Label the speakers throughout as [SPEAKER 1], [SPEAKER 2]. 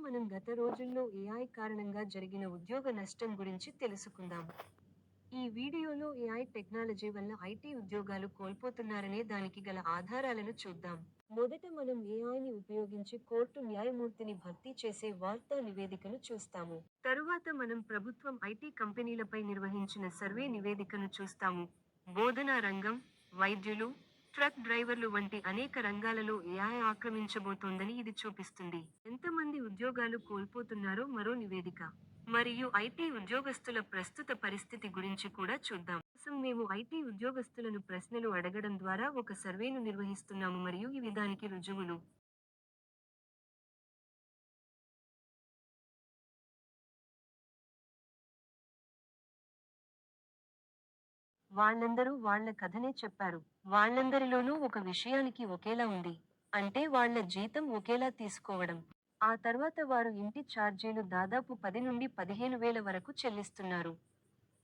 [SPEAKER 1] మనం గత రోజుల్లో ఏఐ కారణంగా జరిగిన ఉద్యోగ నష్టం గురించి తెలుసుకుందాం. ఈ వీడియోలో ఏఐ టెక్నాలజీ వల్ల ఐటీ ఉద్యోగాలు కోల్పోతున్నారనే దానికి గల ఆధారాలను చూద్దాం. మొదట మనం ఏఐని ఉపయోగించి కోర్టు న్యాయమూర్తిని భర్తీ చేసే వార్తా నివేదికను చూస్తాము. తరువాత మనం ప్రభుత్వం ఐటీ కంపెనీలపై నిర్వహించిన సర్వే నివేదికను చూస్తాము. బోధనా రంగం, వైద్యులు, ట్రక్ డ్రైవర్లు వంటి అనేక రంగాలలో ఏఐ ఆక్రమించబోతోందని ఇది చూపిస్తుంది. ఎంతమంది ఉద్యోగాలు కోల్పోతున్నారో మరో నివేదిక. మరియు ఐటీ ఉద్యోగస్తుల ప్రస్తుత పరిస్థితి గురించి కూడా చూద్దాం. మేము ఐటీ ఉద్యోగస్తులను ప్రశ్నలు అడగడం ద్వారా ఒక సర్వేను నిర్వహిస్తున్నాము మరియు ఇవి దానికి రుజువులు. వాళ్ళందరూ వాళ్ళ కథనే చెప్పారు. వాళ్ళందరిలోనూ ఒక విషయానికి ఒకేలా ఉంది. అంటే వాళ్ళ జీతం ఒకేలా తీసుకోవడం. ఆ తర్వాత వారు ఇంటి ఛార్జీలు దాదాపు 10 నుండి 15,000 వరకు చెల్లిస్తున్నారు.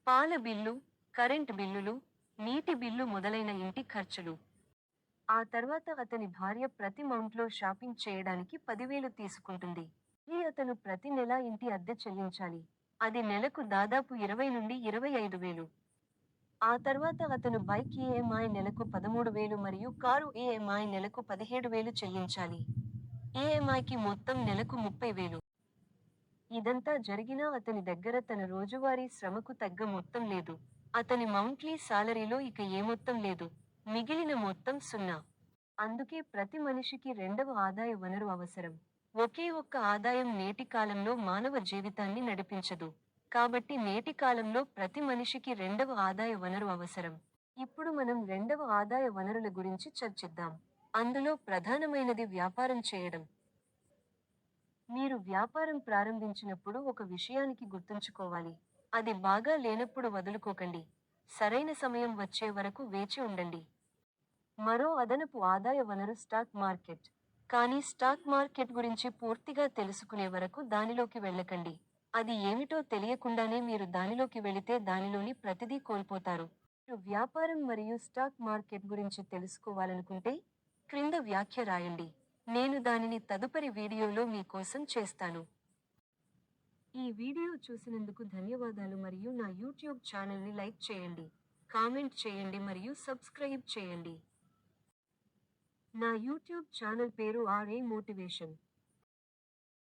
[SPEAKER 1] పాల బిల్లు, కరెంట్ బిల్లులు, నీటి బిల్లు మొదలైన ఇంటి ఖర్చులు. ఆ తర్వాత అతని భార్య ప్రతి మౌంట్లో షాపింగ్ చేయడానికి 10,000 తీసుకుంటుంది. అతను ప్రతి నెలా ఇంటి అద్దె చెల్లించాలి. అది నెలకు దాదాపు 20 నుండి 25,000. ఆ తర్వాత అతను బైక్ ఈఎంఐ నెలకు 13,000 మరియు కారు ఈఎంఐ నెలకు 17,000 చెల్లించాలి. ఈఎంఐకి మొత్తం నెలకు 30,000. ఇదంతా జరిగినా అతని దగ్గర తన రోజువారీ శ్రమకు తగ్గ మొత్తం లేదు. అతని మంత్లీ సాలరీలో ఇక ఏ మొత్తం లేదు. మిగిలిన మొత్తం 0. అందుకే ప్రతి మనిషికి రెండవ ఆదాయ వనరు అవసరం. ఒకే ఒక్క ఆదాయం నేటి కాలంలో మానవ జీవితాన్ని నడిపించదు. కాబట్టి నేటి కాలంలో ప్రతి మనిషికి రెండవ ఆదాయ వనరు అవసరం. ఇప్పుడు మనం రెండవ ఆదాయ వనరుల గురించి చర్చిద్దాం. అందులో ప్రధానమైనది వ్యాపారం చేయడం. మీరు వ్యాపారం ప్రారంభించినప్పుడు ఒక విషయానికి గుర్తుంచుకోవాలి. అది బాగా లేనప్పుడు వదులుకోకండి. సరైన సమయం వచ్చే వరకు వేచి ఉండండి. మరో అదనపు ఆదాయ వనరు స్టాక్ మార్కెట్. కానీ స్టాక్ మార్కెట్ గురించి పూర్తిగా తెలుసుకునే వరకు దానిలోకి వెళ్ళకండి. అది ఏమిటో తెలియకుండానే మీరు దానిలోకి వెళితే దానిలోని ప్రతిదీ కోల్పోతారు. మీరు వ్యాపారం మరియు స్టాక్ మార్కెట్ గురించి తెలుసుకోవాలనుకుంటే, క్రింద వ్యాఖ్య రాయండి. నేను దానిని తదుపరి వీడియోలో మీ కోసం చేస్తాను. ఈ వీడియో చూసినందుకు ధన్యవాదాలు మరియు నా యూట్యూబ్ ఛానల్ని లైక్ చేయండి, కామెంట్ చేయండి మరియు సబ్స్క్రైబ్ చేయండి. నా యూట్యూబ్ ఛానల్ పేరు ఆర్ఏ మోటివేషన్.